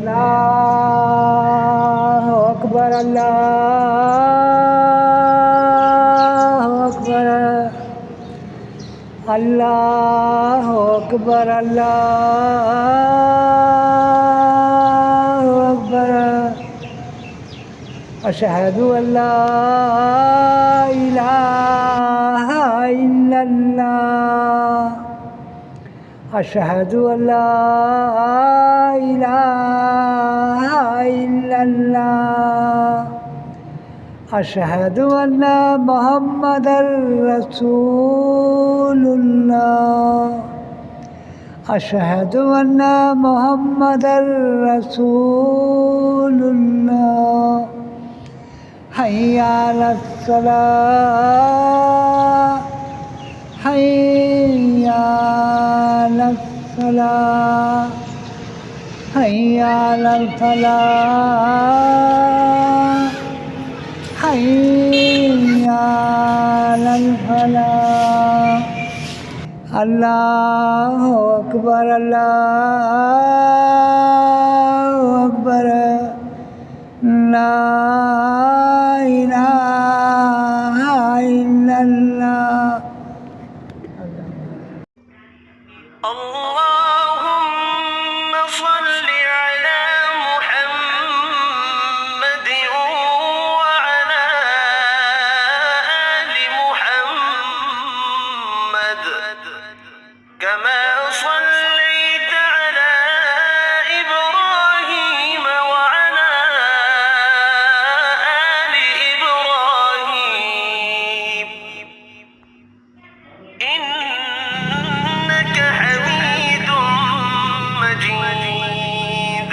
अल्लाहु अकबर अल्लाहु अकबर अल्लाहु अकबर अल्लाहु अकबर अशहदु अल्ला इलाहा इल्लल्लाह अशहदु अल्ला इलाहा इल्लल्लाह अशहदु अन्ना मुहम्मदर रसूलुल्लाह अशहदु अन्ना मुहम्मदर रसूलुल्लाह हय्या अलस्सलाह हय्या अलस्सलाह हय्या अलल फलाह हय्या अलल फलाह अल्लाहु अकबर अल्लाहु अकबर ला इलाहा इल्लल्लाह اللهم صل على محمد وعلى آل محمد كما صليت على إبراهيم وعلى آل إبراهيم إنك حميد مجيد.